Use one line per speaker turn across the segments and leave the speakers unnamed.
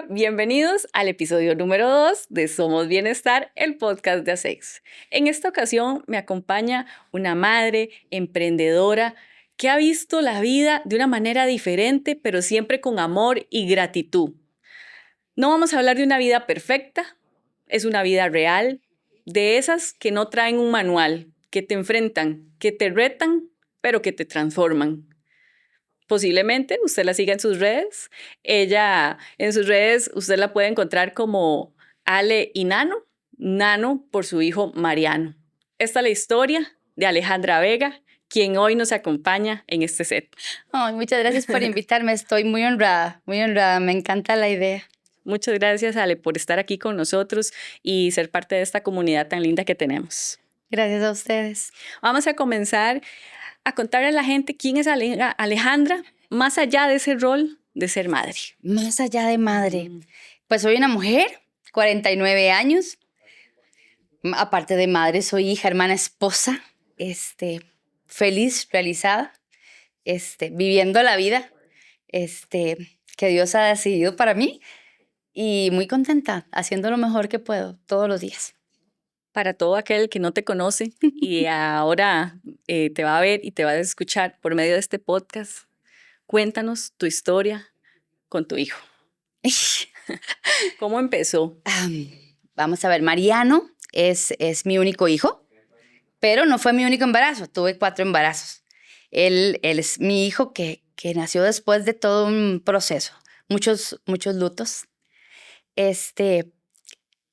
bienvenidos al episodio número 2 de Somos Bienestar, el podcast de ASEX. En esta ocasión me acompaña una madre emprendedora que ha visto la vida de una manera diferente, pero siempre con amor y gratitud. No vamos a hablar de una vida perfecta, es una vida real, de esas que no traen un manual, que te enfrentan, que te retan, pero que te transforman. Posiblemente usted la siga en sus redes. Ella, en sus redes, usted la puede encontrar como Ale y Nano, Nano por su hijo Mariano. Esta es la historia de Alejandra Vega, quien hoy nos acompaña en este set.
Oh, muchas gracias por invitarme, estoy muy honrada, me encanta la idea.
Muchas gracias, Ale, por estar aquí con nosotros y ser parte de esta comunidad tan linda que tenemos.
Gracias a ustedes.
Vamos a comenzar a contarle a la gente quién es Alejandra, más allá de ese rol de ser madre.
Más allá de madre, pues soy una mujer, 49 años. Aparte de madre, soy hija, hermana, esposa, feliz, realizada, viviendo la vida que Dios ha decidido para mí y muy contenta, haciendo lo mejor que puedo todos los días.
Para todo aquel que no te conoce y ahora te va a ver y te va a escuchar por medio de este podcast, cuéntanos tu historia con tu hijo. ¿Cómo empezó?
Vamos a ver, Mariano es mi único hijo, pero no fue mi único embarazo, tuve 4 embarazos. Él es mi hijo que nació después de todo un proceso, muchos lutos.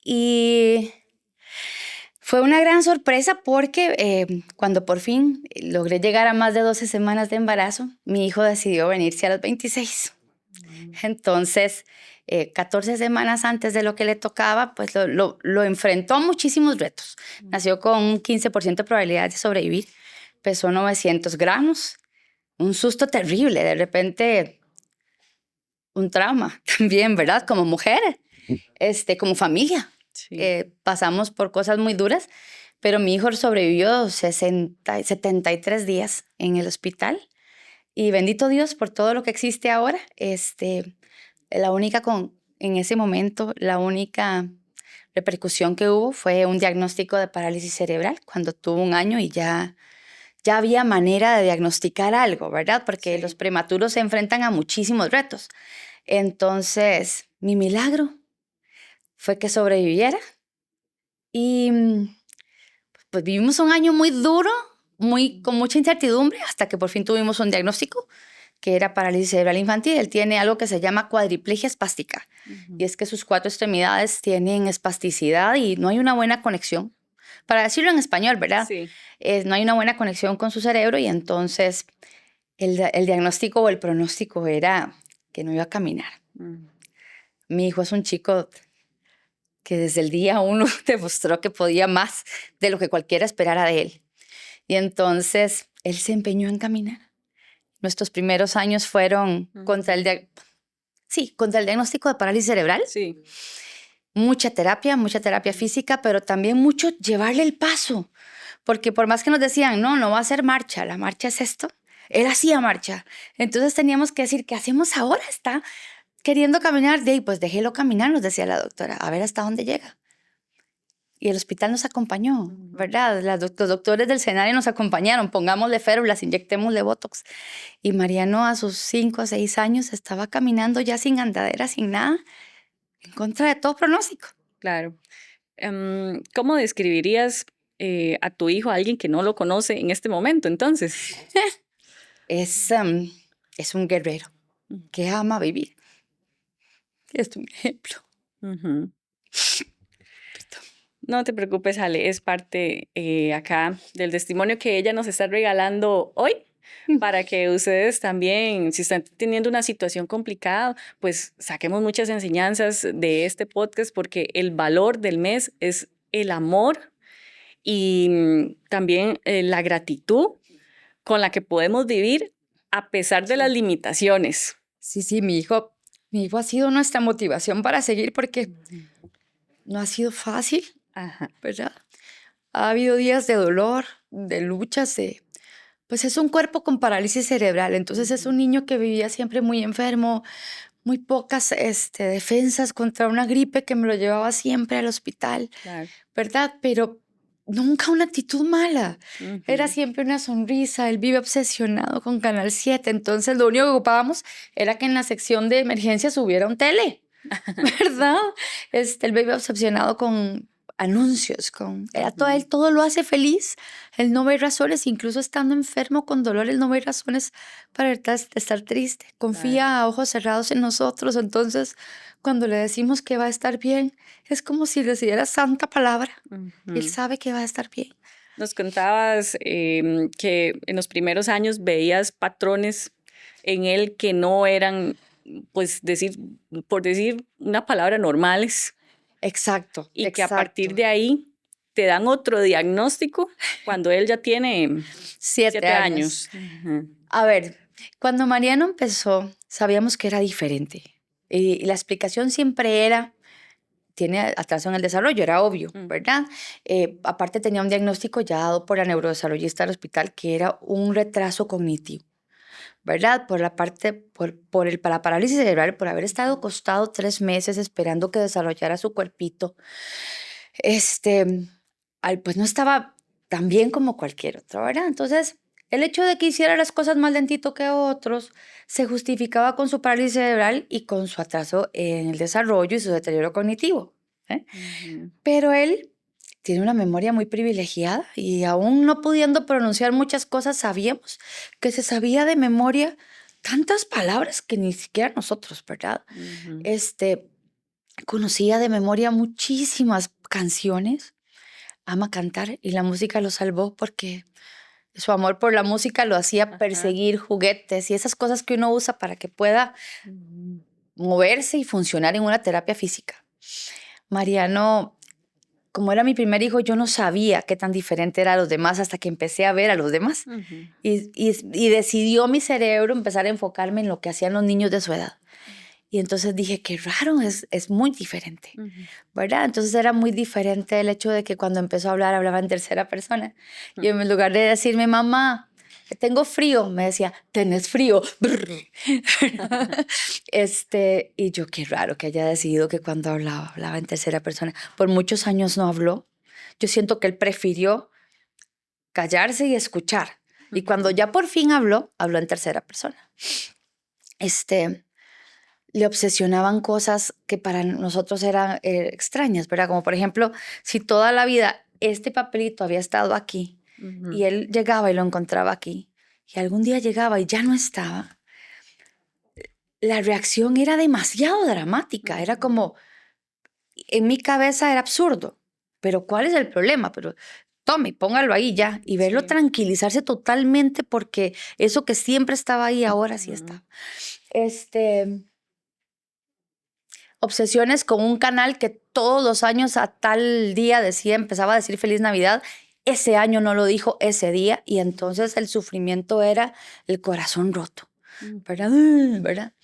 Y fue una gran sorpresa porque cuando por fin logré llegar a más de 12 semanas de embarazo, mi hijo decidió venirse a los 26. Entonces, 14 semanas antes de lo que le tocaba, pues lo enfrentó a muchísimos retos. Nació con un 15% de probabilidad de sobrevivir, pesó 900 gramos, un susto terrible, de repente un trauma también, ¿verdad? Como mujer, como familia.
Sí.
Pasamos por cosas muy duras, pero mi hijo sobrevivió 73 días en el hospital y bendito Dios por todo lo que existe ahora. En ese momento, la única repercusión que hubo fue un diagnóstico de parálisis cerebral cuando tuvo 1 año y ya había manera de diagnosticar algo, ¿verdad? Porque los prematuros se enfrentan a muchísimos retos. Entonces, mi milagro fue que sobreviviera y pues vivimos 1 año muy duro, con mucha incertidumbre, hasta que por fin tuvimos un diagnóstico que era parálisis cerebral infantil. Él tiene algo que se llama cuadriplegia espástica. Y es que sus 4 extremidades tienen espasticidad y no hay una buena conexión. Para decirlo en español, ¿verdad?
Sí.
No hay una buena conexión con su cerebro y entonces el diagnóstico o el pronóstico era que no iba a caminar. Mi hijo es un chico que desde el día 1 demostró que podía más de lo que cualquiera esperara de él. Y entonces él se empeñó en caminar. Nuestros primeros años fueron contra el diagnóstico de parálisis cerebral.
Sí.
Mucha terapia física, pero también mucho llevarle el paso. Porque por más que nos decían, no va a ser marcha, la marcha es esto, él hacía marcha. Entonces teníamos que decir, ¿qué hacemos ahora? Está queriendo caminar, pues déjelo caminar, nos decía la doctora, a ver hasta dónde llega. Y el hospital nos acompañó, ¿verdad? Los doctores del escenario nos acompañaron, pongámosle férulas, inyectémosle botox. Y Mariano a sus 5 o 6 años estaba caminando ya sin andadera, sin nada, en contra de todo pronóstico.
Claro. ¿Cómo describirías a tu hijo, a alguien que no lo conoce en este momento, entonces?
Es un guerrero que ama vivir. Es un ejemplo.
No te preocupes, Ale, es parte acá del testimonio que ella nos está regalando hoy para que ustedes también, si están teniendo una situación complicada, pues saquemos muchas enseñanzas de este podcast porque el valor del mes es el amor y también la gratitud con la que podemos vivir a pesar de las limitaciones.
Sí, mi hijo ha sido nuestra motivación para seguir porque no ha sido fácil, ¿verdad? Ha habido días de dolor, de luchas, pues es un cuerpo con parálisis cerebral, entonces es un niño que vivía siempre muy enfermo, muy pocas defensas contra una gripe que me lo llevaba siempre al hospital,
Claro.
¿verdad? Pero nunca una actitud mala. Era
Ujú.
siempre una sonrisa. Él vive obsesionado con Canal 7. Entonces, lo único que ocupábamos era que en la sección de emergencias hubiera un tele, ¿verdad? Él vive obsesionado con anuncios, él
Ujú.
todo lo hace feliz. Él no ve razones, incluso estando enfermo con dolor, él no ve razones para estar triste.
Claro.
Confía a ojos cerrados en nosotros. Entonces, cuando le decimos que va a estar bien, es como si le diera santa palabra. Él
Ujú.
sabe que va a estar bien.
Nos contabas que en los primeros años veías patrones en él que no eran, pues por decir una palabra, normales,
Exacto,
y que a partir
exacto.
de ahí te dan otro diagnóstico cuando él ya tiene
7 años.
7 años. Ujú.
A ver, cuando Mariano empezó, sabíamos que era diferente. Y la explicación siempre era, tiene atraso en el desarrollo, era obvio,
Mm.
¿verdad? Aparte tenía un diagnóstico ya dado por la neurodesarrollista del hospital que era un retraso cognitivo, ¿verdad? Para la parálisis cerebral, por haber estado acostado 3 meses esperando que desarrollara su cuerpito. Este, pues no estaba tan bien como cualquier otro, ¿verdad? Entonces, el hecho de que hiciera las cosas más lentito que otros se justificaba con su parálisis cerebral y con su atraso en el desarrollo y su deterioro cognitivo, ¿eh?
Ujú.
Pero él tiene una memoria muy privilegiada y aún no pudiendo pronunciar muchas cosas, sabíamos que se sabía de memoria tantas palabras que ni siquiera nosotros, ¿verdad?
Ujú.
Este, conocía de memoria muchísimas canciones, ama cantar y la música lo salvó porque su amor por la música lo hacía
Ajá.
perseguir juguetes y esas cosas que uno usa para que pueda
Ujú.
moverse y funcionar en una terapia física. Mariano, como era mi primer hijo, yo no sabía qué tan diferente era a los demás hasta que empecé a ver a los demás.
Ujú.
Y decidió mi cerebro empezar a enfocarme en lo que hacían los niños de su edad. Y entonces dije, qué raro, es muy diferente.
Ujú.
¿Verdad? Entonces era muy diferente el hecho de que cuando empezó a hablar, hablaba en tercera persona. Y
Ujú.
en lugar de decirme, mamá, tengo frío, me decía, ¿tenés frío? Brr. Y yo, qué raro que haya decidido que cuando hablaba en tercera persona. Por muchos años no habló. Yo siento que él prefirió callarse y escuchar. Y cuando
Ujú.
ya por fin habló, habló en tercera persona. Este, Le obsesionaban cosas que para nosotros eran extrañas, ¿verdad? Como por ejemplo, si toda la vida este papelito había estado aquí
Ujú.
y él llegaba y lo encontraba aquí, y algún día llegaba y ya no estaba, la reacción era demasiado dramática, era
Ujú.
como, en mi cabeza era absurdo, pero ¿cuál es el problema? Pero tome, póngalo ahí ya, y verlo
Sí.
tranquilizarse totalmente porque eso que siempre estaba ahí ahora sí
Ujú.
está. Este, Obsesiones con un canal que todos los años a tal día empezaba a decir Feliz Navidad. Ese año no lo dijo ese día y entonces el sufrimiento era el corazón roto, ¿verdad?
Ujú.
¿Verdad?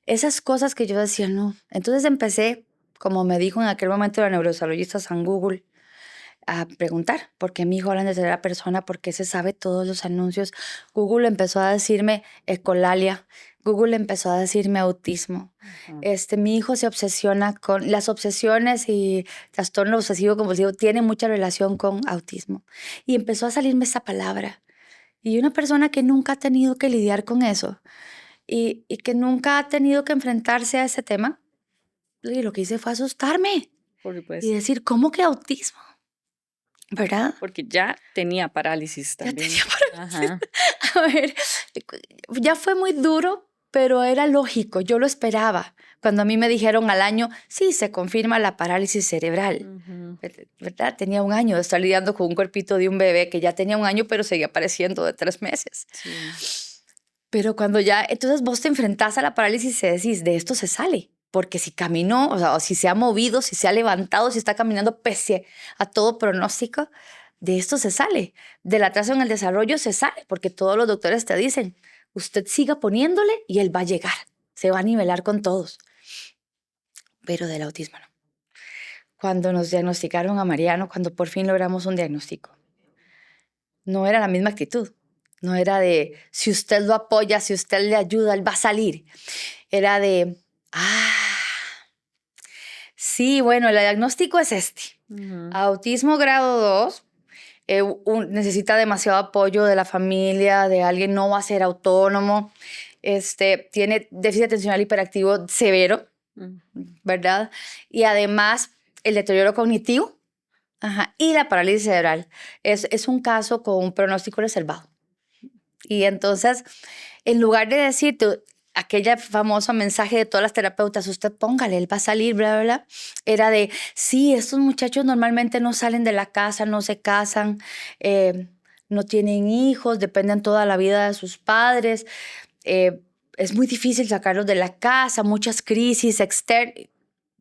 Esas cosas que yo decía, no. Entonces empecé, como me dijo en aquel momento la neurodesarrollista San Google, a preguntar por qué mi hijo habla en tercera persona, por qué se sabe todos los anuncios. Google empezó a decirme ecolalia, Google empezó a decirme autismo.
Ajá.
Mi hijo se obsesiona con las obsesiones y trastorno obsesivo compulsivo tiene mucha relación con autismo. Y empezó a salirme esa palabra. Y una persona que nunca ha tenido que lidiar con eso y que nunca ha tenido que enfrentarse a ese tema, y lo que hice fue asustarme
Por
y
supuesto.
decir, ¿cómo que autismo? ¿Verdad?
Porque ya tenía parálisis
Ya tenía
también.
parálisis.
Ajá.
A ver, ya fue muy duro, pero era lógico, yo lo esperaba. Cuando a mí me dijeron al año, sí, se confirma la parálisis cerebral,
Ujú.
¿verdad? Tenía un año de estar lidiando con un cuerpito de un bebé que ya tenía un año, pero seguía apareciendo de 3 meses.
Sí.
Pero cuando ya, entonces vos te enfrentás a la parálisis y decís, de esto se sale. Porque si caminó, o sea, o si se ha movido, si se ha levantado, si está caminando pese a todo pronóstico, de esto se sale. Del atraso en el desarrollo se sale, porque todos los doctores te dicen, usted siga poniéndole y él va a llegar, se va a nivelar con todos. Pero del autismo no. Cuando nos diagnosticaron a Mariano, cuando por fin logramos un diagnóstico, no era la misma actitud. No era de, si usted lo apoya, si usted le ayuda, él va a salir. Era de, Ah, sí, bueno, el diagnóstico es este. Autismo grado 2. Necesita demasiado apoyo de la familia, de alguien, no va a ser autónomo. Tiene déficit atencional hiperactivo severo,
Ujú.
¿verdad? Y además el deterioro cognitivo, ajá, y la parálisis cerebral. Es un caso con un pronóstico reservado. Y entonces, en lugar de decirte aquella famosa mensaje de todas las terapeutas, usted póngale, él va a salir, bla, bla, bla, era de, sí, estos muchachos normalmente no salen de la casa, no se casan, eh, no tienen hijos, dependen toda la vida de sus padres, eh, es muy difícil sacarlos de la casa, muchas crisis externas.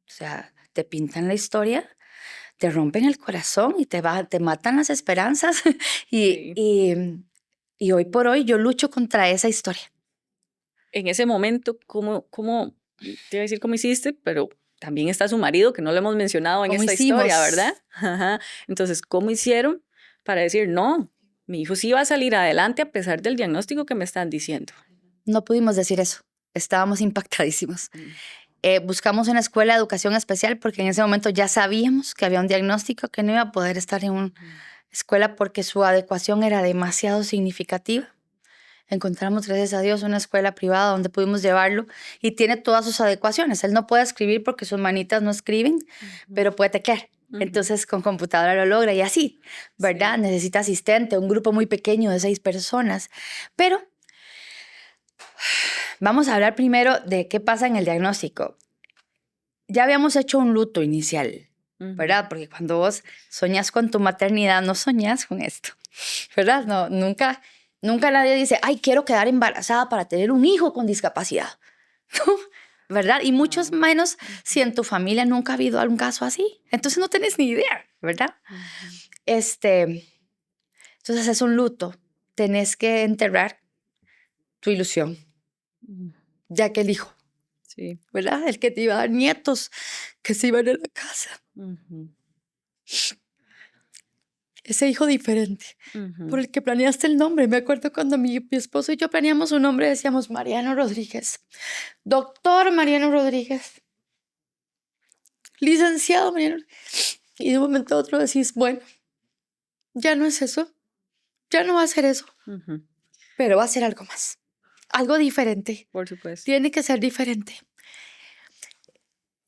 O sea, te pintan la historia, te rompen el corazón y te matan las esperanzas. y,
Sí.
y, y hoy por hoy yo lucho contra esa historia.
En ese momento, te iba a decir cómo hiciste, pero también está su marido, que no lo hemos mencionado en
¿Cómo
esta historia, ¿verdad?
hicimos?
Ajá. Entonces, ¿cómo hicieron para decir, no, mi hijo sí va a salir adelante a pesar del diagnóstico que me están diciendo?
No pudimos decir eso. Estábamos impactadísimos.
Mm.
Buscamos una escuela de educación especial porque en ese momento ya sabíamos que había un diagnóstico, que no iba a poder estar en una escuela porque su adecuación era demasiado significativa. Encontramos, gracias a Dios, una escuela privada donde pudimos llevarlo y tiene todas sus adecuaciones. Él no puede escribir porque sus manitas no escriben, pero puede teclear.
Ujú.
Entonces, con computadora lo logra y así, ¿verdad?
Sí.
Necesita asistente, un grupo muy pequeño de 6 personas. Pero vamos a hablar primero de qué pasa en el diagnóstico. Ya habíamos hecho un luto inicial,
Ujú.
¿verdad? Porque cuando vos soñas con tu maternidad, no soñas con esto, ¿verdad? No, nunca nadie dice, ay, quiero quedar embarazada para tener un hijo con discapacidad, ¿verdad? Y muchos
No.
menos si en tu familia nunca ha habido algún caso así. Entonces no tenés ni idea, ¿verdad?
Ujú.
Este, entonces es un luto. Tenés que enterrar tu ilusión,
Ujú.
ya que el hijo,
Sí.
¿verdad? El que te iba a dar nietos que se iban a la casa.
Ujú.
Ese hijo diferente, por
Ujú.
el que planeaste el nombre. Me acuerdo cuando mi esposo y yo planeamos un nombre, decíamos Mariano Rodríguez, doctor Mariano Rodríguez, licenciado Mariano. Y de un momento a otro decís, bueno, ya no es eso, ya no va a ser eso,
Ujú.
pero va a ser algo más, algo diferente.
Por supuesto.
Tiene que ser diferente.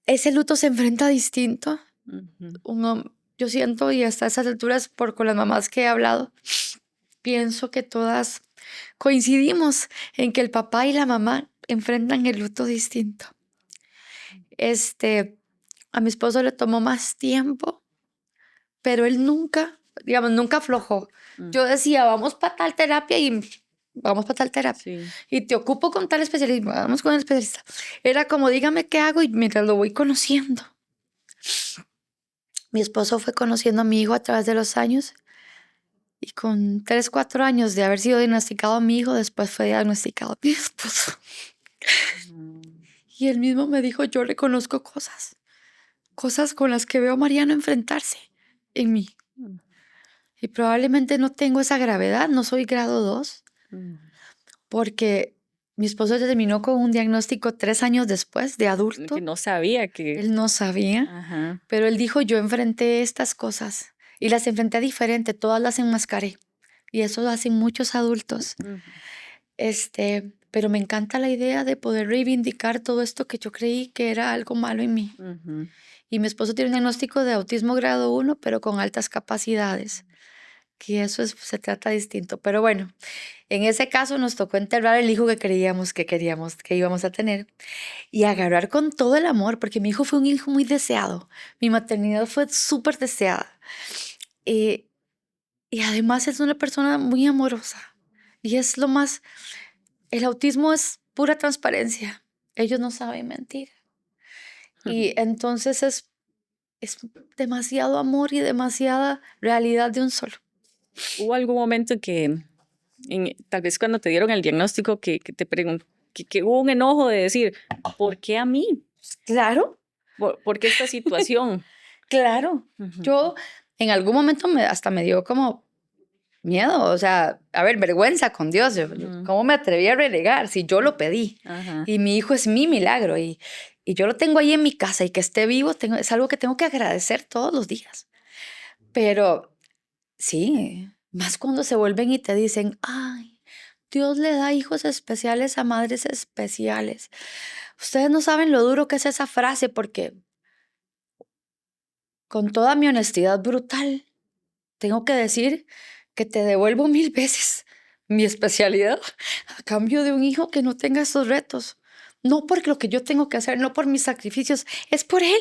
Ese luto se enfrenta distinto.
Ujú.
Yo siento, y hasta esas alturas, con las mamás que he hablado, pienso que todas coincidimos en que el papá y la mamá enfrentan el luto distinto. A mi esposo le tomó más tiempo, pero él nunca, digamos, nunca aflojó.
Mm.
Yo decía, vamos para tal terapia y vamos para tal terapia.
Sí.
Y te ocupo con tal especialista, vamos con el especialista. Era como, dígame qué hago y mientras lo voy conociendo. Mi esposo fue conociendo a mi hijo a través de los años y con 3, 4 años de haber sido diagnosticado a mi hijo, después fue diagnosticado mi esposo.
Mm.
Y él mismo me dijo, yo reconozco cosas con las que veo a Mariano enfrentarse en mí.
Mm.
Y probablemente no tengo esa gravedad, no soy grado 2,
Mm.
porque mi esposo terminó con un diagnóstico 3 años después de
Que
adulto.
no sabía que.
Él no sabía,
Ajá.
pero él dijo, yo enfrenté estas cosas y las enfrenté diferente, todas las enmascaré. Y eso lo hacen muchos adultos.
Ujú.
Pero me encanta la idea de poder reivindicar todo esto que yo creí que era algo malo en mí.
Ujú.
Y mi esposo tiene un diagnóstico de autismo grado 1, pero con altas capacidades, que se trata distinto. Pero bueno, en ese caso nos tocó enterrar el hijo que creíamos que queríamos, que íbamos a tener y agarrar con todo el amor, porque mi hijo fue un hijo muy deseado. Mi maternidad fue súper deseada. Eh, y además es una persona muy amorosa. Y es lo más, el autismo es pura transparencia. Ellos no saben mentir. Y entonces es demasiado amor y demasiada realidad de un solo.
¿Hubo algún momento en que, tal vez cuando te dieron el diagnóstico, que te pregunté, que hubo un enojo de decir, ¿por qué a mí?
Claro,
¿Por qué esta situación?
claro.
Ujú.
Yo en algún momento hasta me dio como miedo, o sea, a ver, vergüenza con Dios.
Ujú.
¿Cómo me atreví a renegar si yo lo pedí?
Ajá.
Y mi hijo es mi milagro. y yo lo tengo ahí en mi casa y que esté vivo, es algo que tengo que agradecer todos los días. Pero sí, más cuando se vuelven y te dicen, ay, Dios le da hijos especiales a madres especiales. Ustedes no saben lo duro que es esa frase porque con toda mi honestidad brutal, tengo que decir que te devuelvo 1000 veces mi especialidad a cambio de un hijo que no tenga esos retos. No por lo que yo tengo que hacer, no por mis sacrificios, es por él,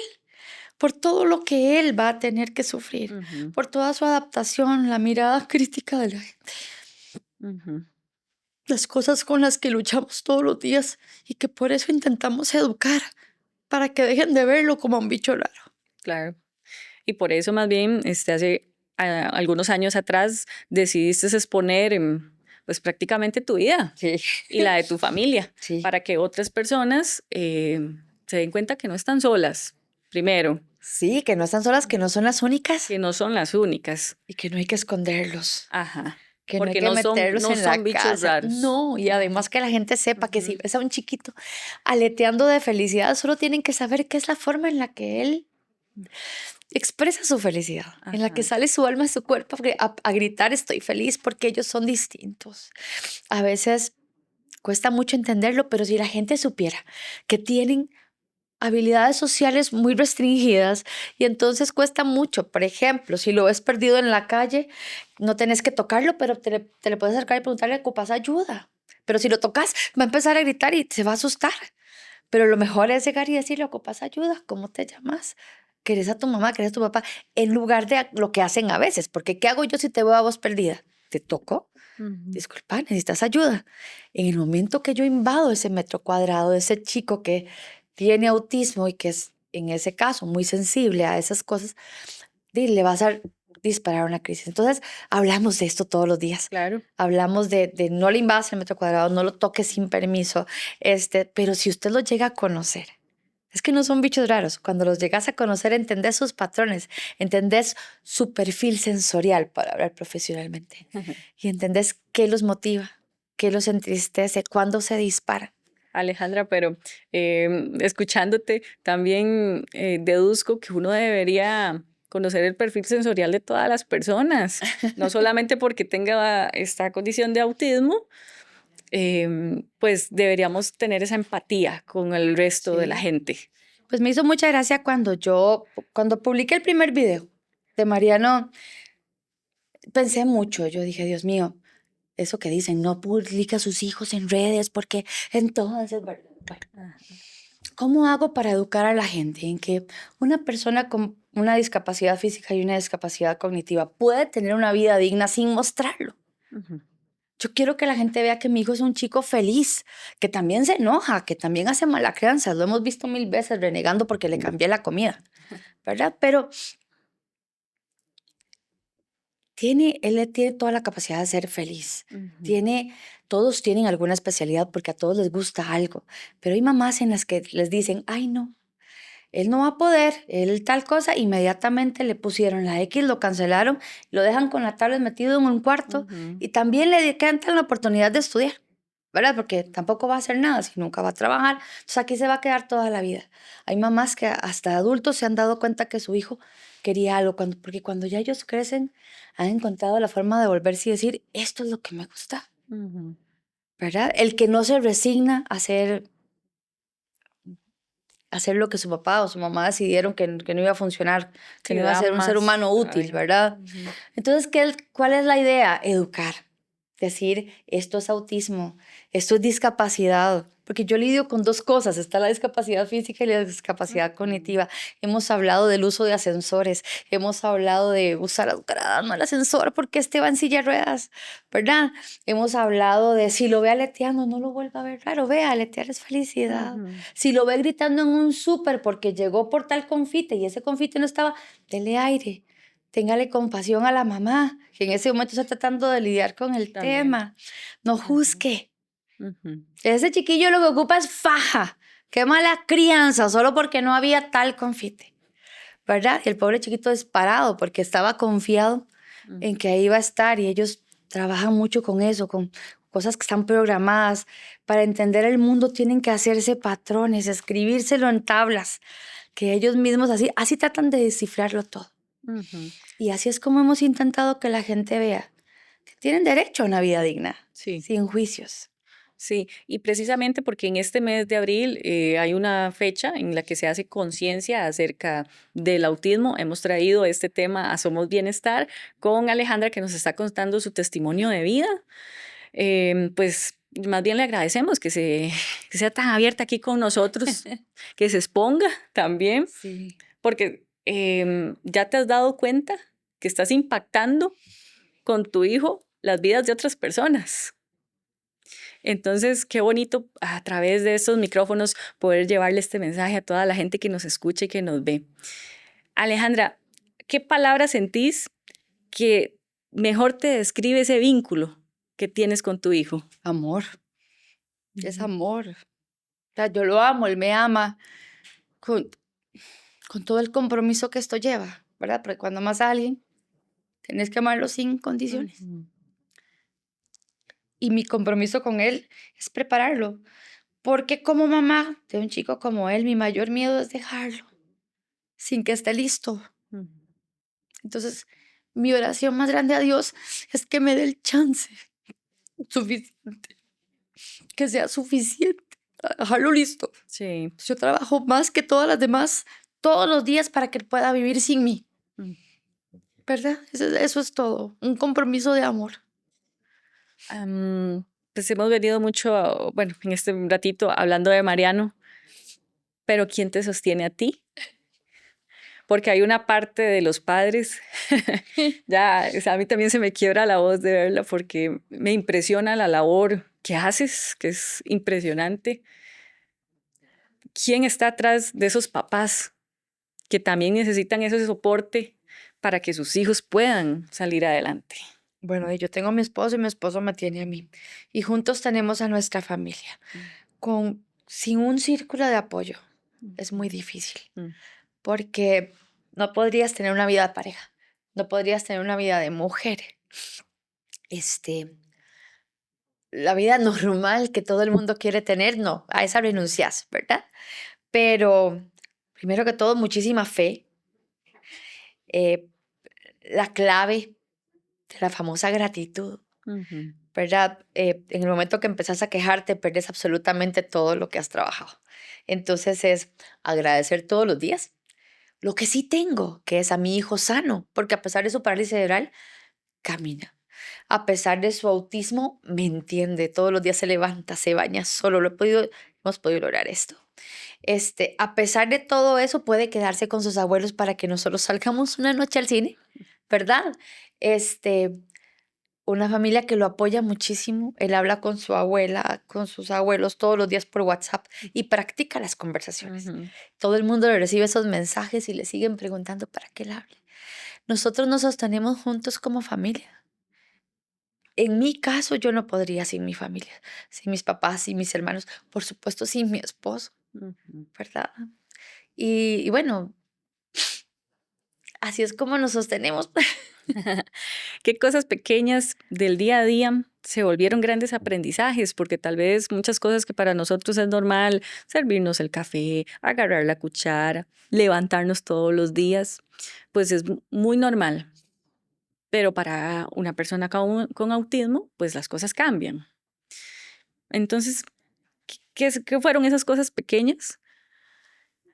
por todo lo que él va a tener que sufrir,
Ujú,
por toda su adaptación, la mirada crítica de la gente,
ujú.
las cosas con las que luchamos todos los días y que por eso intentamos educar, para que dejen de verlo como un bicho raro.
Claro. Y por eso más bien, hace algunos años atrás decidiste exponer pues prácticamente tu vida
Sí,
y la de tu familia
sí.
para que otras personas se den cuenta que no están solas, primero,
Sí, que no están solas, que no son las únicas
que no son las únicas.
y que no hay que esconderlos.
Ajá.
Que no hay
Porque
que meterlos
no
en
son
la
bichos
casa.
raros.
No, y además que la gente sepa que si
Ujú,
ves a un chiquito aleteando de felicidad, solo tienen que saber que es la forma en la que él expresa su felicidad, en la que
ajá.
sale su alma de su cuerpo a gritar estoy feliz porque ellos son distintos. A veces cuesta mucho entenderlo, pero si la gente supiera que tienen habilidades sociales muy restringidas y entonces cuesta mucho. Por ejemplo, si lo ves perdido en la calle, no tenés que tocarlo, pero te le puedes acercar y preguntarle, ¿ocupas ayuda? Pero si lo tocas, va a empezar a gritar y se va a asustar. Pero lo mejor es llegar y decirle, ¿ocupas ayuda? ¿Cómo te llamas? ¿Querés a tu mamá? ¿Querés a tu papá? En lugar de lo que hacen a veces. Porque ¿qué hago yo si te veo a vos perdida? ¿Te toco?
Ujú,
Disculpa, necesitas ayuda. En el momento que yo invado ese metro cuadrado de ese chico que tiene autismo y que es, en ese caso, muy sensible a esas cosas, le vas a disparar una crisis. Entonces, hablamos de esto todos los días.
claro.
Hablamos de no le invades el metro cuadrado, no lo toques sin permiso, pero si usted lo llega a conocer, es que no son bichos raros. Cuando los llegas a conocer, entendés sus patrones, entendés su perfil sensorial, para hablar profesionalmente, y entendés qué los motiva, qué los entristece, cuándo se dispara.
Alejandra, pero escuchándote, también deduzco que uno debería conocer el perfil sensorial de todas las personas, no solamente porque tenga esta condición de autismo, pues deberíamos tener esa empatía con el resto de la
Sí.
gente.
Pues me hizo mucha gracia cuando publiqué el primer video de Mariano, pensé mucho. Yo dije, Dios mío, eso que dicen, no publica a sus hijos en redes porque entonces, bueno,
Ajá.
¿cómo hago para educar a la gente en que una persona con una discapacidad física y una discapacidad cognitiva puede tener una vida digna sin mostrarlo?
Ujú,
Yo quiero que la gente vea que mi hijo es un chico feliz, que también se enoja, que también hace mala crianza. Lo hemos visto 1000 veces renegando porque le cambié la comida, ¿verdad? Pero él tiene toda la capacidad de ser feliz.
ujú,
Todos tienen alguna especialidad porque a todos les gusta algo. Pero hay mamás en las que les dicen, ay no, él no va a poder, él tal cosa, inmediatamente le pusieron la X, lo cancelaron, lo dejan con la tablet metido en un cuarto
ujú,
y también le cantan la oportunidad de estudiar, ¿verdad? Porque tampoco va a hacer nada si nunca va a trabajar. Entonces aquí se va a quedar toda la vida. Hay mamás que hasta adultos se han dado cuenta que su hijo quería algo, porque cuando ya ellos crecen, han encontrado la forma de volverse y decir, esto es lo que me gusta,
ujú.
¿verdad? El que no se resigna hacer lo que su papá o su mamá decidieron que no iba a funcionar, que
Sí,
no iba a
da
ser un ser
más
humano útil,
rabia.
¿verdad?
Ujú,
Entonces, ¿cuál es la idea? Educar. Decir, esto es autismo, esto es discapacidad, porque yo lidio con dos cosas, está la discapacidad física y la discapacidad
ujú,
cognitiva. Hemos hablado del uso de ascensores, hemos hablado de usar no el ascensor porque este va en silla de ruedas, ¿verdad? Hemos hablado de si lo ve aleteando, no lo vuelva a ver raro, vea, aletear es felicidad.
ujú,
Si lo ve gritando en un súper porque llegó por tal confite y ese confite no estaba, dele aire. Téngale compasión a la mamá, que en ese momento está tratando de lidiar con el
también.
tema. No
Ajá,
juzgue.
ujú,
Ese chiquillo lo que ocupa es faja. Qué mala crianza, solo porque no había tal confite, ¿verdad? Y el pobre chiquito disparado porque estaba confiado en
ujú.
que ahí iba a estar y ellos trabajan mucho con eso, con cosas que están programadas. Para entender el mundo tienen que hacerse patrones, escribírselo en tablas, que ellos mismos así tratan de descifrarlo todo.
Ujú.
Y así es como hemos intentado que la gente vea que tienen derecho a una vida digna,
Sí.
sin juicios.
Sí, y precisamente porque en este mes de abril hay una fecha en la que se hace conciencia acerca del autismo. Hemos traído este tema a Somos Bienestar con Alejandra, que nos está contando su testimonio de vida. Pues más bien le agradecemos que sea tan abierta aquí con nosotros, que se exponga también,
Sí.
porque ya te has dado cuenta que estás impactando con tu hijo las vidas de otras personas. Entonces, qué bonito a través de estos micrófonos poder llevarle este mensaje a toda la gente que nos escucha y que nos ve. Alejandra, ¿qué palabra sentís que mejor te describe ese vínculo que tienes con tu hijo?
Amor, es amor. O sea, yo lo amo, él me ama con, con todo el compromiso que esto lleva, ¿verdad? Porque cuando amas a alguien, tienes que amarlo sin condiciones.
Ujú.
Y mi compromiso con él es prepararlo. Porque como mamá de un chico como él, mi mayor miedo es dejarlo sin que esté listo.
Ujú.
Entonces, mi oración más grande a Dios es que me dé el chance suficiente, que sea suficiente para dejarlo listo.
Sí.
Yo trabajo más que todas las demás todos los días para que él pueda vivir sin mí,
Mm.
¿verdad? Eso es todo, un compromiso de amor.
Pues hemos venido mucho, bueno, en este ratito hablando de Mariano, pero ¿quién te sostiene a ti? Porque hay una parte de los padres, ya, o sea, a mí también se me quiebra la voz de verla porque me impresiona la labor que haces, que es impresionante. ¿Quién está atrás de esos papás que también necesitan ese soporte para que sus hijos puedan salir adelante?
Bueno, y yo tengo a mi esposo y mi esposo me tiene a mí. Y juntos tenemos a nuestra familia. Sin un círculo de apoyo es muy difícil,
Mm.
porque no podrías tener una vida de pareja, no podrías tener una vida de mujer, este, la vida normal que todo el mundo quiere tener, no, a esa renuncias, ¿verdad? Pero primero que todo, muchísima fe, eh, la clave de la famosa gratitud,
Ujú.
¿verdad? En el momento que empezás a quejarte, perdes absolutamente todo lo que has trabajado. Entonces es agradecer todos los días lo que sí tengo, que es a mi hijo sano, porque a pesar de su parálisis cerebral, camina. A pesar de su autismo, me entiende. Todos los días se levanta, se baña solo. Hemos podido lograr esto. A pesar de todo eso, puede quedarse con sus abuelos para que nosotros salgamos una noche al cine, ¿verdad? Este, una familia que lo apoya muchísimo. Él habla con su abuela, con sus abuelos todos los días por WhatsApp y practica las conversaciones.
Ujú.
Todo el mundo le recibe esos mensajes y le siguen preguntando para que él hable. Nosotros nos sostenemos juntos como familia. En mi caso, yo no podría sin mi familia, sin mis papás, sin mis hermanos, por supuesto, sin mi esposo,
Ujú.
¿verdad? Y bueno, así es como nos sostenemos.
¿Qué cosas pequeñas del día a día se volvieron grandes aprendizajes? Porque tal vez muchas cosas que para nosotros es normal, servirnos el café, agarrar la cuchara, levantarnos todos los días, pues es muy normal. Pero para una persona con autismo, pues las cosas cambian. Entonces, ¿qué fueron esas cosas pequeñas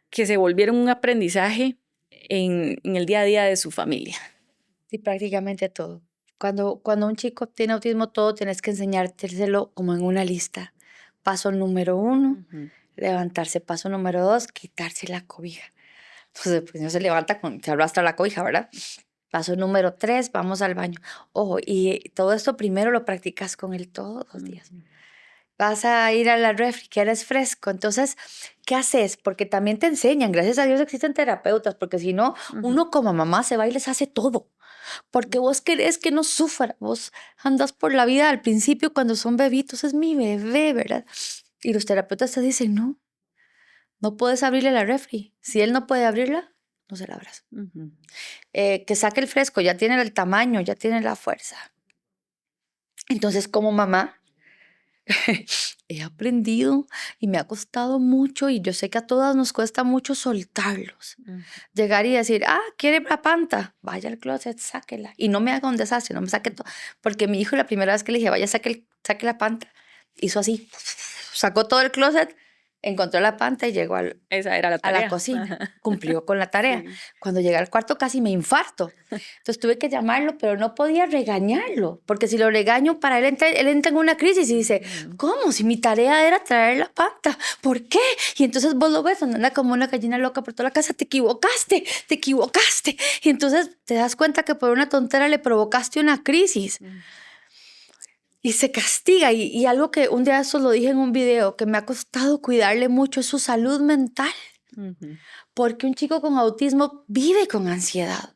que se volvieron un aprendizaje en el día a día de su familia?
Sí, prácticamente todo. Cuando un chico tiene autismo, todo tienes que enseñárselo como en una lista. Paso número uno,
Ujú.
levantarse. Paso número dos, quitarse la cobija. Entonces, pues no se levanta con, se arrastra la cobija, ¿verdad? Paso número tres, vamos al baño. Ojo, y todo esto primero lo practicas con él todos los días.
Ujú.
Vas a ir a la refri, quieres fresco. Entonces, ¿qué haces? Porque también te enseñan, gracias a Dios existen terapeutas, porque si no,
Ujú.
uno como mamá se va y les hace todo. Porque vos querés que no sufra, vos andas por la vida al principio cuando son bebitos, es mi bebé, ¿verdad? Y los terapeutas te dicen, no, no puedes abrirle la refri. Si él no puede abrirla, no se la abras.
Ujú.
Que saque el fresco, ya tiene el tamaño, ya tiene la fuerza. Entonces, como mamá, he aprendido y me ha costado mucho y yo sé que a todas nos cuesta mucho soltarlos. Llegar y decir, ¿quiere la panta? Vaya al closet, sáquela. Y no me haga un desastre, no me saque todo. Porque mi hijo la primera vez que le dije, vaya, saque la panta, hizo así, sacó todo el closet, encontró la panta y llegó
Esa era la
a
tarea.
la cocina. Cumplió con la tarea.
Sí.
Cuando llegué al cuarto casi me infarto. Entonces tuve que llamarlo, pero no podía regañarlo, porque si lo regaño, para él entra en una crisis y dice, ¿cómo? Si mi tarea era traer la panta, ¿por qué? Y entonces vos lo ves, anda como una gallina loca por toda la casa, te equivocaste. Y entonces te das cuenta que por una tontera le provocaste una crisis. Y se castiga. Y algo que un día eso lo dije en un video, que me ha costado cuidarle mucho es su salud mental. Porque un chico con autismo vive con ansiedad.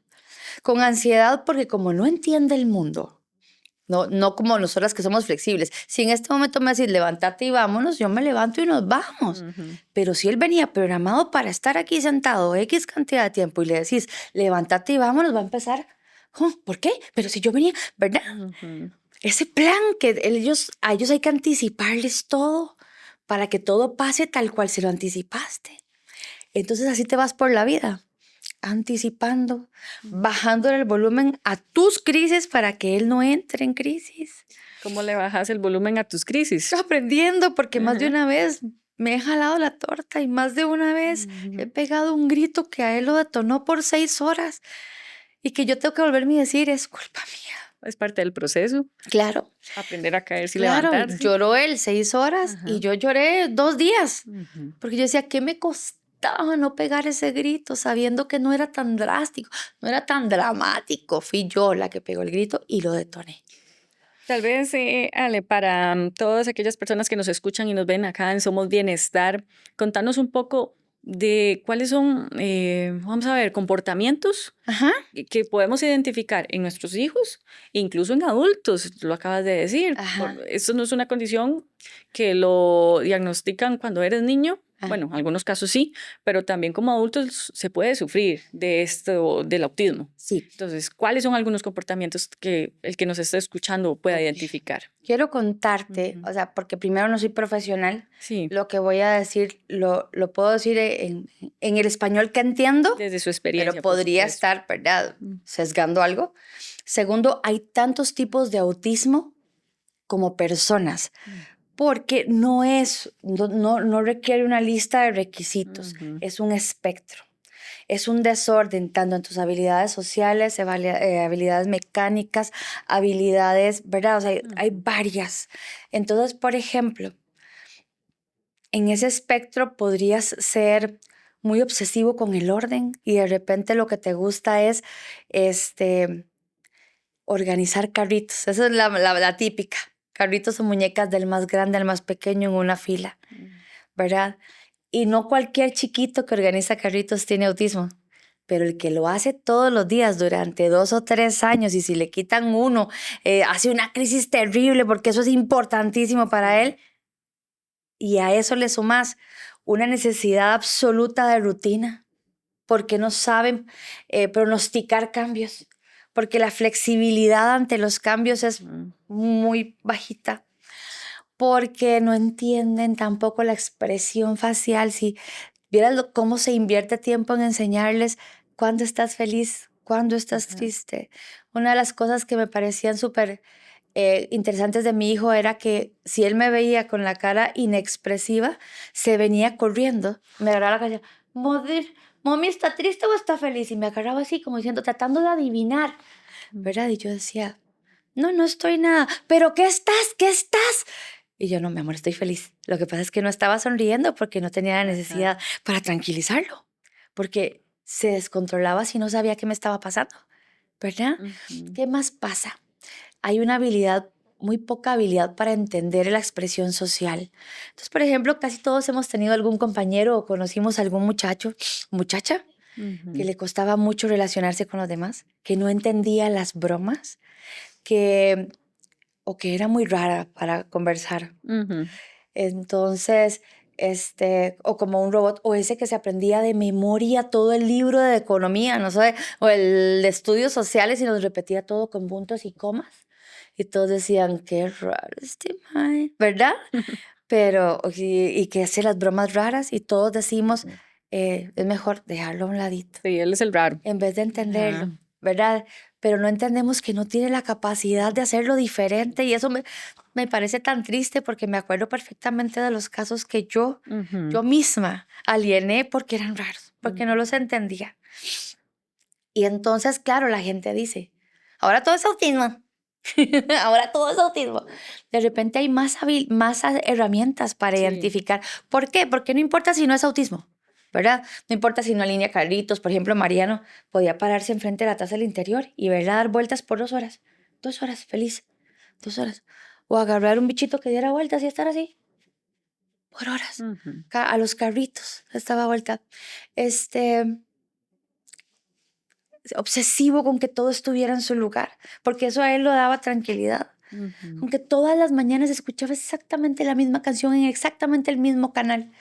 Con ansiedad porque como no entiende el mundo, no como nosotras que somos flexibles. Si en este momento me decís, levántate y vámonos, yo me levanto y nos vamos. Pero si él venía programado para estar aquí sentado X cantidad de tiempo y le decís, levántate y vámonos, va a empezar, ¿por qué? Pero si yo venía, ¿verdad? Ese plan que a ellos hay que anticiparles todo para que todo pase tal cual se lo anticipaste. Entonces así te vas por la vida, anticipando, bajando el volumen a tus crisis para que él no entre en crisis.
¿Cómo le bajas el volumen a tus crisis?
Estoy aprendiendo porque más de una vez me he jalado la torta y más de una vez he pegado un grito que a él lo detonó por 6 horas y que yo tengo que volverme a decir, es culpa mía.
Es parte del proceso.
Claro.
Aprender a caerse y
Claro,
levantarse.
lloró él 6 horas y yo lloré 2 días. Porque yo decía, ¿qué me costaba no pegar ese grito sabiendo que no era tan drástico, no era tan dramático? Fui yo la que pegó el grito y lo detoné.
Tal vez, Ale, para todas aquellas personas que nos escuchan y nos ven acá en Somos Bienestar, contanos un poco de cuáles son, vamos a ver, comportamientos
Ajá.
que podemos identificar en nuestros hijos, incluso en adultos, lo acabas de decir.
Ajá.
Esto no es una condición que lo diagnostican cuando eres niño. Bueno, en algunos casos sí, pero también como adultos se puede sufrir de esto, del autismo.
Sí.
Entonces, ¿cuáles son algunos comportamientos que el que nos está escuchando pueda identificar?
Quiero contarte, o sea, porque primero no soy profesional,
Sí,
lo que voy a decir lo puedo decir en el español que entiendo,
desde su experiencia,
pero
por
podría
supuesto.
estar, ¿verdad?, sesgando algo. Segundo, hay tantos tipos de autismo como personas, porque no requiere una lista de requisitos, es un espectro. Es un desorden tanto en tus habilidades sociales, habilidades mecánicas, habilidades, ¿verdad? O sea, hay varias. Entonces, por ejemplo, en ese espectro podrías ser muy obsesivo con el orden y de repente lo que te gusta es organizar carritos. Esa es la típica. Carritos o muñecas del más grande al más pequeño en una fila, ¿verdad? Y no cualquier chiquito que organiza carritos tiene autismo, pero el que lo hace todos los días durante 2 o 3 años y si le quitan uno, hace una crisis terrible porque eso es importantísimo para él. Y a eso le sumas una necesidad absoluta de rutina porque no saben pronosticar cambios, porque la flexibilidad ante los cambios es muy bajita, porque no entienden tampoco la expresión facial. Si vieras cómo se invierte tiempo en enseñarles cuándo estás feliz, cuándo estás triste. Una de las cosas que me parecían súper interesantes de mi hijo era que si él me veía con la cara inexpresiva, se venía corriendo, me agarraba la cara, mami, ¿está triste o está feliz? Y me agarraba así como diciendo, tratando de adivinar, ¿verdad? Y yo decía, no estoy nada. ¿Pero qué estás? ¿Qué estás? Y yo, no, mi amor, estoy feliz. Lo que pasa es que no estaba sonriendo porque no tenía la necesidad para tranquilizarlo, porque se descontrolaba si no sabía qué me estaba pasando, ¿verdad? ¿Qué más pasa? Hay una habilidad, muy poca habilidad para entender la expresión social. Entonces, por ejemplo, casi todos hemos tenido algún compañero o conocimos algún muchacha, que le costaba mucho relacionarse con los demás, que no entendía las bromas, o que era muy rara para conversar. Entonces, o como un robot, o ese que se aprendía de memoria todo el libro de economía, no sé, o el de estudios sociales y nos repetía todo con puntos y comas. y todos decían, qué raro este mae, ¿verdad? Pero, y que hace las bromas raras y todos decimos, es mejor dejarlo a un ladito,
Sí, él es el raro.
en vez de entenderlo,
Ajá.
¿verdad? Pero no entendemos que no tiene la capacidad de hacerlo diferente y eso me parece tan triste porque me acuerdo perfectamente de los casos que
Ujú.
yo misma aliené porque eran raros, porque no los entendía. Y entonces, claro, la gente dice, ahora todo es autismo. Ahora todo es autismo. De repente hay más herramientas para
Sí.
identificar. ¿Por qué? Porque no importa si no es autismo, ¿verdad? No importa si no alinea carritos. Por ejemplo, Mariano podía pararse enfrente de la taza del interior y verla dar vueltas por 2 horas. 2 horas, feliz. 2 horas. O agarrar un bichito que diera vueltas y estar así por horas.
Ujú.
A los carritos estaba vuelta. Este, obsesivo con que todo estuviera en su lugar, porque eso a él lo daba tranquilidad.
Ujú.
Con que todas las mañanas escuchaba exactamente la misma canción en exactamente el mismo canal.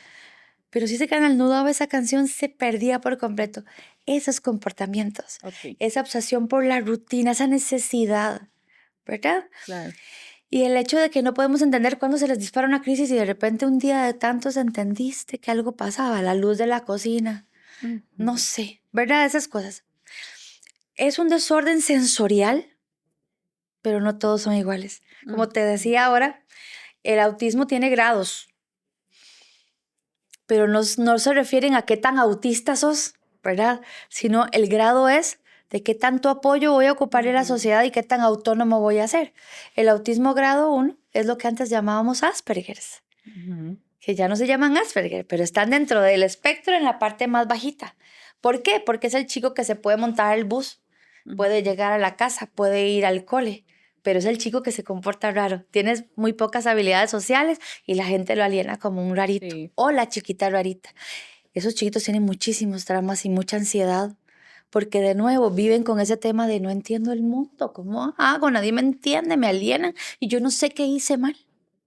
Pero si ese canal no daba esa canción, se perdía por completo. Esos comportamientos,
Ok,
esa obsesión por la rutina, esa necesidad, ¿verdad?
claro.
Y el hecho de que no podemos entender cuándo se les dispara una crisis y de repente un día de tantos entendiste que algo pasaba, la luz de la cocina, no
Ujú.
sé, ¿verdad? Esas cosas. Es un desorden sensorial, pero no todos son iguales. Como te
Ujú.
decía ahora, el autismo tiene grados, pero no se refieren a qué tan autista sos, ¿verdad? Sino el grado es de qué tanto apoyo voy a ocupar en la
Ujú.
sociedad y qué tan autónomo voy a ser. El autismo grado 1 es lo que antes llamábamos Asperger's,
Ujú.
que ya no se llaman Asperger, pero están dentro del espectro en la parte más bajita. ¿Por qué? Porque es el chico que se puede montar al bus, puede
Ujú.
llegar a la casa, puede ir al cole, pero es el chico que se comporta raro. Tienes muy pocas habilidades sociales y la gente lo aliena como un rarito
Sí.
o la chiquita rarita. Esos chiquitos tienen muchísimos traumas y mucha ansiedad porque de nuevo viven con ese tema de no entiendo el mundo, ¿cómo hago? Nadie me entiende, me alienan y yo no sé qué hice mal,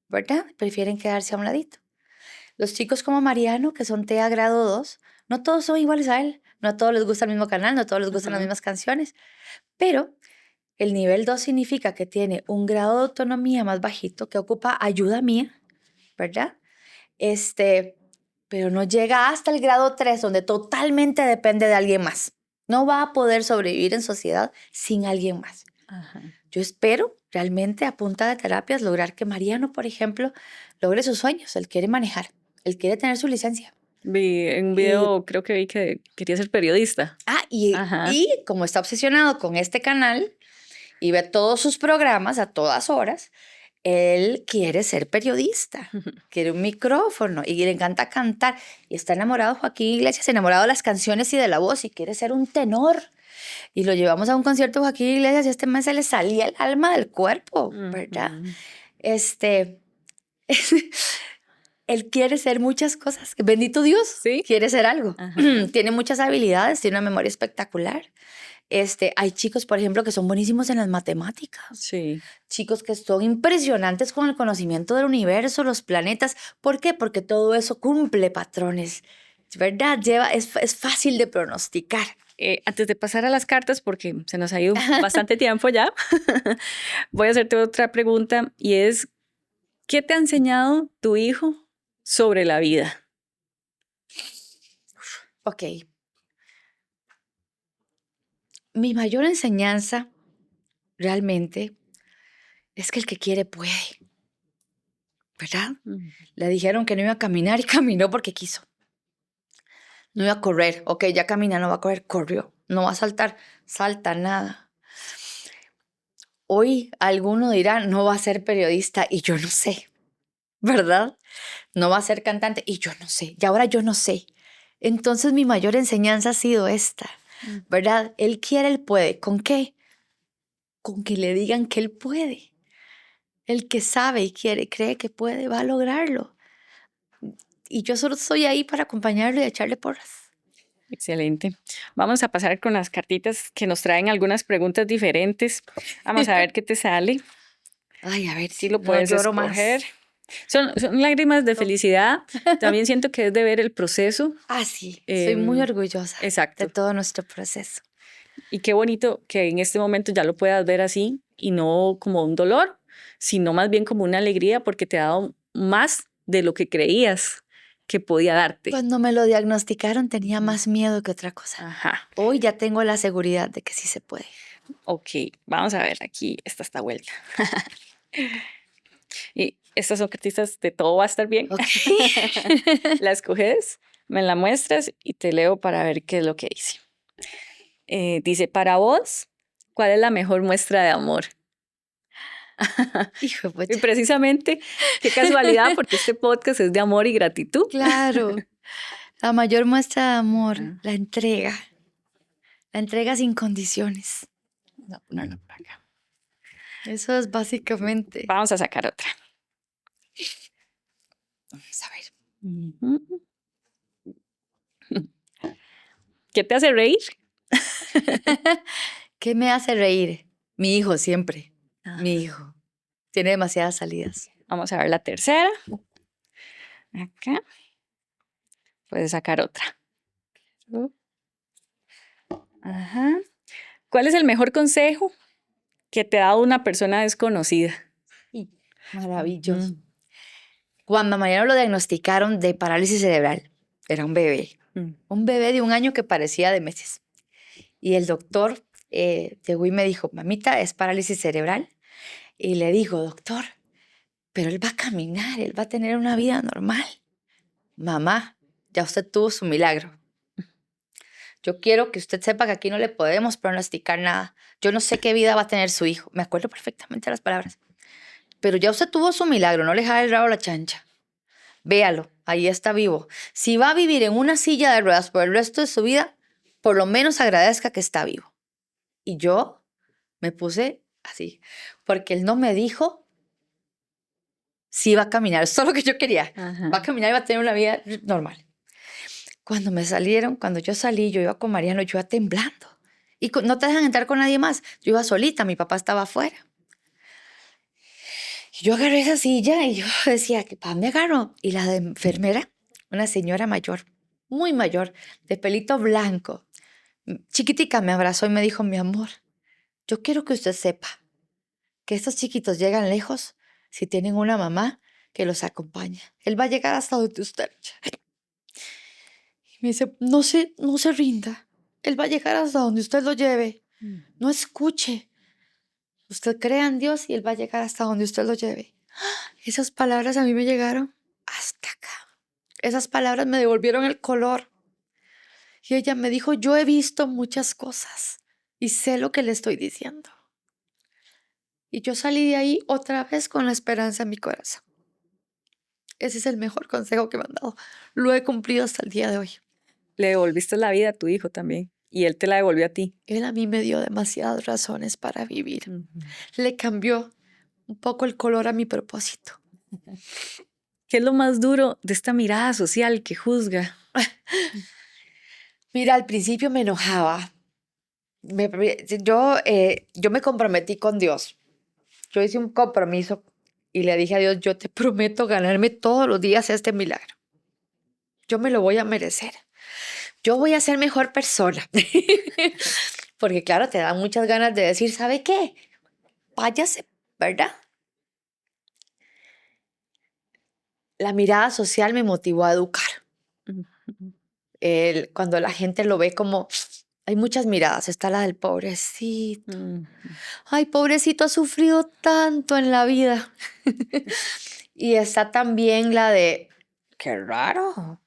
¿verdad? Prefieren quedarse a un ladito. Los chicos como Mariano, que son TEA grado 2, no todos son iguales a él, no a todos les gusta el mismo canal, no a todos les gustan las
Ujú.
mismas canciones, pero el nivel 2 significa que tiene un grado de autonomía más bajito, que ocupa ayuda mía, ¿verdad? Pero no llega hasta el grado 3, donde totalmente depende de alguien más. No va a poder sobrevivir en sociedad sin alguien más.
Ajá.
Yo espero realmente a punta de terapias lograr que Mariano, por ejemplo, logre sus sueños. Él quiere manejar, él quiere tener su licencia.
Vi en un
Y,
video, creo que vi que quería ser periodista. Ajá.
y como está obsesionado con este canal y ve todos sus programas a todas horas, él quiere ser periodista, quiere un micrófono y le encanta cantar. Y está enamorado de Joaquín Iglesias, enamorado de las canciones y de la voz y quiere ser un tenor. Y lo llevamos a un concierto de Joaquín Iglesias y a este mes se le salía el alma del cuerpo, ¿verdad?
Ujú.
Este, él quiere ser muchas cosas. Bendito Dios,
Sí.
quiere ser algo.
Ajá.
Tiene muchas habilidades, tiene una memoria espectacular. Hay chicos, por ejemplo, que son buenísimos en las matemáticas.
Sí.
Chicos que son impresionantes con el conocimiento del universo, los planetas. ¿Por qué? Porque todo eso cumple patrones, ¿verdad? Es fácil de pronosticar.
Antes de pasar a las cartas, porque se nos ha ido bastante tiempo ya, voy a hacerte otra pregunta y es, ¿qué te ha enseñado tu hijo sobre la vida?
Ok, mi mayor enseñanza realmente es que el que quiere puede, ¿verdad?
Ujú.
Le dijeron que no iba a caminar y caminó porque quiso. No iba a correr, ok, ya camina, no va a correr, corrió. No va a saltar, salta nada. Hoy alguno dirá, no va a ser periodista y yo no sé, ¿verdad? No va a ser cantante y yo no sé. Y ahora yo no sé. Entonces mi mayor enseñanza ha sido esta,
Mm.
¿verdad? Él quiere, él puede. ¿Con qué? Con que le digan que él puede. El que sabe y quiere, cree que puede, va a lograrlo. Y yo solo estoy ahí para acompañarlo y echarle porras.
Excelente. Vamos a pasar con las cartitas que nos traen algunas preguntas diferentes. Vamos a ver qué te sale.
Ay, a ver
Si
si
lo
no
puedes
lloro
escoger.
más.
Son lágrimas de
No.
felicidad. También siento que es de ver el proceso.
Ah, sí, soy muy
Em,
orgullosa de
exacto.
todo nuestro proceso.
Y qué bonito que en este momento ya lo puedas ver así, y no como un dolor, sino más bien como una alegría porque te ha dado más de lo que creías que podía darte.
Cuando me lo diagnosticaron tenía más miedo que otra cosa.
Ajá.
Hoy ya tengo la seguridad de que sí se puede.
Ok, vamos a ver aquí, esta vuelta. Y estas son cartitas de todo va a estar bien.
Ok.
La escoges, me la muestras y te leo para ver qué es lo que dice. Dice, para vos, ¿cuál es la mejor muestra de amor?
Hijo de
Y
pucha.
precisamente, qué casualidad, porque este podcast es de amor y gratitud.
Claro. La mayor muestra de amor,
Ah.
la entrega. La entrega sin condiciones.
Voy a ponerlo por acá.
Eso es básicamente.
Vamos a sacar otra.
Vamos a ver.
Ujú. ¿Qué te hace reír?
¿Qué me hace reír? Mi hijo siempre.
Ah.
Mi hijo. Tiene demasiadas salidas.
Vamos a ver la tercera. Acá. Puedes sacar otra. Ajá. ¿Cuál es el mejor consejo que te ha dado una persona desconocida?
Maravilloso.
Mm.
Cuando a Mariano lo diagnosticaron de parálisis cerebral, era un bebé.
Mm.
Un bebé de un año que parecía de meses. Y el doctor llegó y me dijo, mamita, es parálisis cerebral. Y le digo, doctor, pero él va a caminar, él va a tener una vida normal. Mamá, ya usted tuvo su milagro. Yo quiero que usted sepa que aquí no le podemos pronosticar nada. Yo no sé qué vida va a tener su hijo. Me acuerdo perfectamente las palabras. Pero ya usted tuvo su milagro, no le jale el rabo a la chancha. Véalo, ahí está vivo. Si va a vivir en una silla de ruedas por el resto de su vida, por lo menos agradezca que está vivo. Y yo me puse así, porque él no me dijo si iba a caminar, eso es lo que yo quería.
Ajá.
Va a caminar y va a tener una vida normal. Cuando yo salí, yo iba con Mariano, yo iba temblando. Y no te dejan entrar con nadie más. Yo iba solita, mi papá estaba afuera. Y yo agarré esa silla y yo decía, ¿para dónde agarro? Y la de enfermera, una señora mayor, muy mayor, de pelito blanco, chiquitica, me abrazó y me dijo, mi amor, yo quiero que usted sepa que estos chiquitos llegan lejos si tienen una mamá que los acompaña. Él va a llegar hasta donde usted. Y me dice, no se rinda. Él va a llegar hasta donde usted lo lleve. No escuche. Usted crea en Dios y Él va a llegar hasta donde usted lo lleve. Esas palabras a mí me llegaron hasta acá. Esas palabras me devolvieron el color. Y ella me dijo, yo he visto muchas cosas y sé lo que le estoy diciendo. Y yo salí de ahí otra vez con la esperanza en mi corazón. Ese es el mejor consejo que me han dado. Lo he cumplido hasta el día de hoy.
Le devolviste la vida a tu hijo también y él te la devolvió a ti.
Él a mí me dio demasiadas razones para vivir. Le cambió un poco el color a mi propósito.
¿Qué es lo más duro de esta mirada social que juzga?
Mira, al principio me enojaba. Yo me comprometí con Dios. Yo hice un compromiso y le dije a Dios, yo te prometo ganarme todos los días este milagro. Yo me lo voy a merecer. Yo voy a ser mejor persona. Porque claro, te dan muchas ganas de decir, ¿sabe qué? Váyase, ¿verdad? La mirada social me motivó a educar. Cuando la gente lo ve como, hay muchas miradas, está la del pobrecito. Ay, pobrecito, ha sufrido tanto en la vida. Y está también la de, qué raro,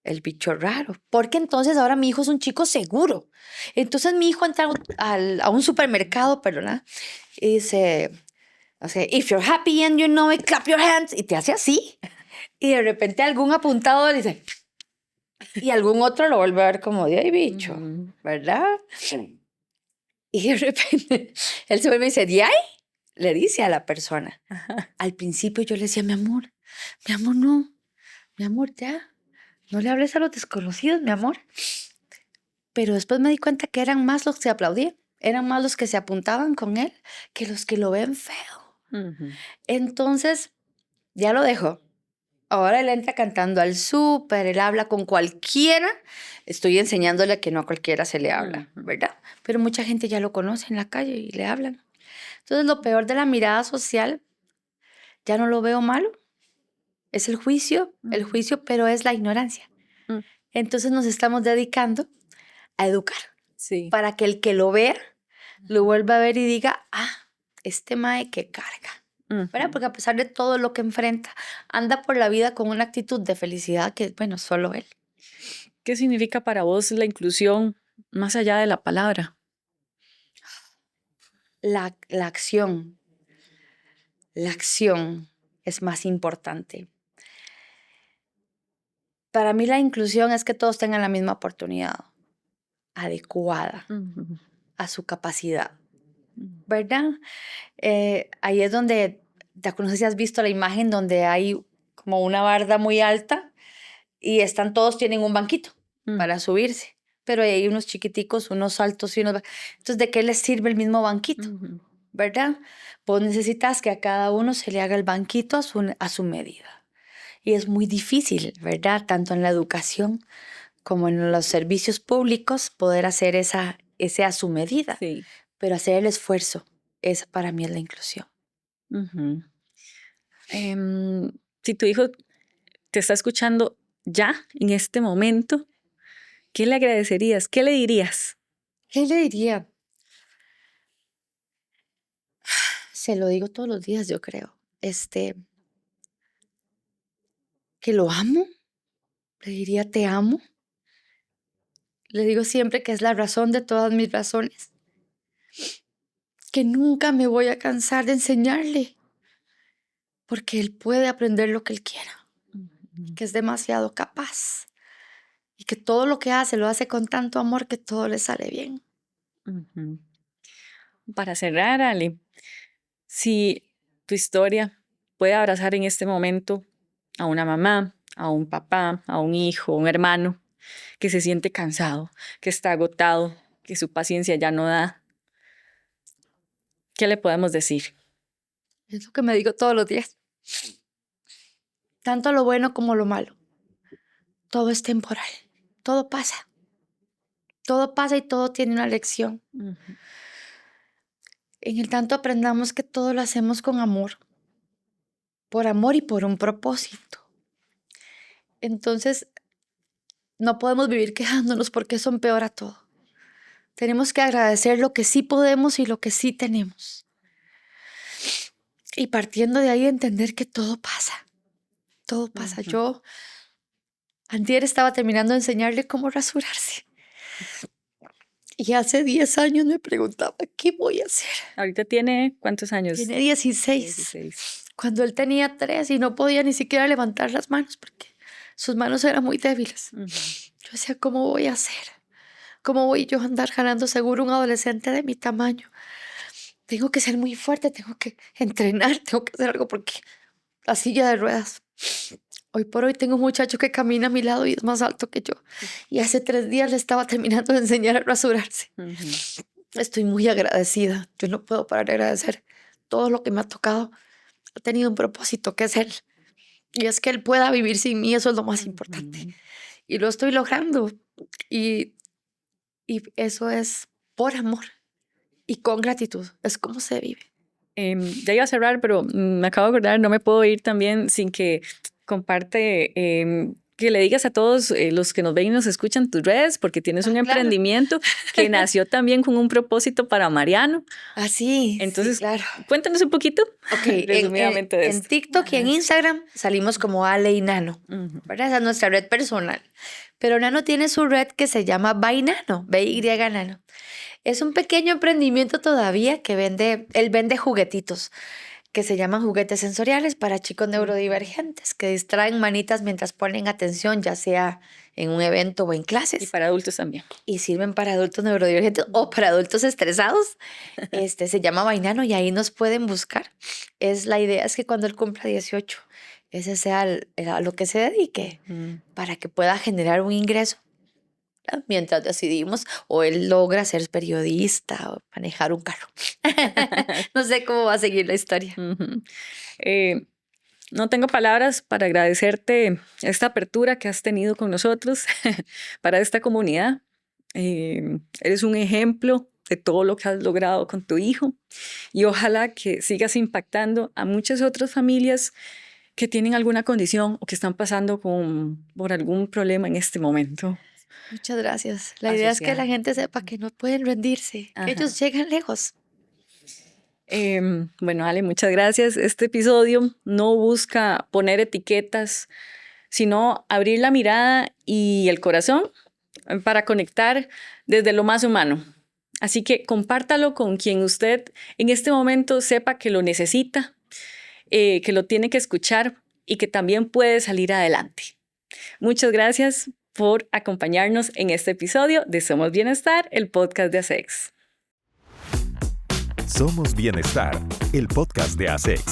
el bicho raro. Porque entonces ahora mi hijo es un chico seguro. Entonces mi hijo entra a un supermercado, perdona, y dice, o sea, if you're happy and you know it, clap your hands. Y te hace así. Y de repente algún apuntado le dice, y algún otro lo vuelve a ver como de, ay, bicho, ¿verdad? Y de repente él se vuelve y dice, ¿de ahí? Le dice a la persona. Al principio yo le decía, mi amor, no, mi amor, ya, no le hables a los desconocidos, mi amor. Pero después me di cuenta que eran más los que aplaudían, eran más los que se apuntaban con él que los que lo ven feo. Entonces, ya lo dejo. Ahora él entra cantando al súper, él habla con cualquiera. Estoy enseñándole que no a cualquiera se le habla, ¿verdad? Pero mucha gente ya lo conoce en la calle y le hablan. Entonces, lo peor de la mirada social, ya no lo veo malo, es el juicio, pero es la ignorancia.
Mm,
Entonces, nos estamos dedicando a educar
Sí.
para que el que lo vea lo vuelva a ver y diga, este mae que carga, ¿verdad?
Ujú.
Porque a pesar de todo lo que enfrenta, anda por la vida con una actitud de felicidad que, bueno, solo él.
¿Qué significa para vos la inclusión más allá de la palabra?
La acción es más importante. Para mí la inclusión es que todos tengan la misma oportunidad, adecuada
Ujú,
a su capacidad,
ujú,
¿verdad? Ahí es donde, no sé si has visto la imagen donde hay como una barda muy alta y están todos, tienen un banquito para subirse, pero hay unos chiquiticos, unos altos y unos... Entonces, ¿de qué les sirve el mismo banquito?
ujú,
¿Verdad? Vos necesitas que a cada uno se le haga el banquito a su medida. Y es muy difícil, ¿verdad? Tanto en la educación como en los servicios públicos, poder hacer ese a su medida,
Sí.
pero hacer el esfuerzo, esa para mí es la inclusión.
Ujú. Em, si tu hijo te está escuchando ya, en este momento, ¿qué le agradecerías? ¿Qué le dirías?
¿Qué le diría? Se lo digo todos los días, yo creo. Que lo amo, le diría te amo. Le digo siempre que es la razón de todas mis razones, que nunca me voy a cansar de enseñarle, porque él puede aprender lo que él quiera,
Ujú,
que es demasiado capaz y que todo lo que hace lo hace con tanto amor que todo le sale bien.
ujú. Para cerrar, Ale, si tu historia puede abrazar en este momento a una mamá, a un papá, a un hijo, un hermano que se siente cansado, que está agotado, que su paciencia ya no da, ¿qué le podemos decir?
Es lo que me digo todos los días, tanto lo bueno como lo malo. Todo es temporal, todo pasa y todo tiene una lección.
Ujú,
En el tanto aprendamos que todo lo hacemos con amor, por amor y por un propósito. Entonces, no podemos vivir quejándonos porque eso empeora todo. Tenemos que agradecer lo que sí podemos y lo que sí tenemos. Y partiendo de ahí entender que todo pasa, todo pasa.
ujú.
Yo antier estaba terminando de enseñarle cómo rasurarse. Y hace 10 años me preguntaba, ¿qué voy a hacer?
Ahorita tiene ¿cuántos años?
Tiene 16.
16.
Cuando él tenía 3 y no podía ni siquiera levantar las manos porque sus manos eran muy débiles.
Ujú,
Yo decía, ¿cómo voy a hacer? ¿Cómo voy yo a andar jalando seguro un adolescente de mi tamaño? Tengo que ser muy fuerte, tengo que entrenar, tengo que hacer algo porque la silla de ruedas. Hoy por hoy tengo un muchacho que camina a mi lado y es más alto que yo. Y hace 3 días le estaba terminando de enseñar a rasurarse.
ujú,
Estoy muy agradecida. Yo no puedo parar de agradecer. Todo lo que me ha tocado ha tenido un propósito, que es él. Y es que él pueda vivir sin mí, eso es lo más importante.
ujú.
Y lo estoy logrando. Y, y eso es por amor y con gratitud. Es como se vive.
Ya iba a cerrar, pero me acabo de acordar, no me puedo ir también sin que comparte, que le digas a todos los que nos ven y nos escuchan tus redes, porque tienes un
Claro.
emprendimiento que nació también con un propósito para Mariano.
Sí,
Entonces,
claro.
cuéntanos un poquito,
Ok,
resumidamente, de
en
esto.
TikTok y en Instagram salimos como Ale y Nano,
Ujú,
¿verdad? Esa es nuestra red personal. Pero Nano tiene su red que se llama By Nano, BY Nano. Es un pequeño emprendimiento todavía que él vende juguetitos que se llaman juguetes sensoriales para chicos
ujú.
neurodivergentes que distraen manitas mientras ponen atención, ya sea en un evento o en
Y
clases.
para adultos también.
Y sirven para adultos neurodivergentes o para adultos estresados. Se llama Bainano y ahí nos pueden buscar. La idea es que cuando él cumpla 18, ese sea a lo que se dedique,
Ujú.
para que pueda generar un ingreso, ¿verdad? Mientras decidimos, o él logra ser periodista o manejar un carro. No sé cómo va a seguir la historia.
Ujú. Eh, no tengo palabras para agradecerte esta apertura que has tenido con nosotros para esta comunidad. Eres un ejemplo de todo lo que has logrado con tu hijo y ojalá que sigas impactando a muchas otras familias que tienen alguna condición o que están pasando por algún problema en este momento.
Muchas gracias. La idea es que la gente sepa que no pueden rendirse, que ellos llegan lejos.
Bueno, Ale, muchas gracias. Este episodio no busca poner etiquetas, sino abrir la mirada y el corazón para conectar desde lo más humano. Así que compártalo con quien usted en este momento sepa que lo necesita, que lo tiene que escuchar y que también puede salir adelante. Muchas gracias por acompañarnos en este episodio de Somos Bienestar, el podcast de ASEX.
Somos Bienestar, el podcast de ASEX.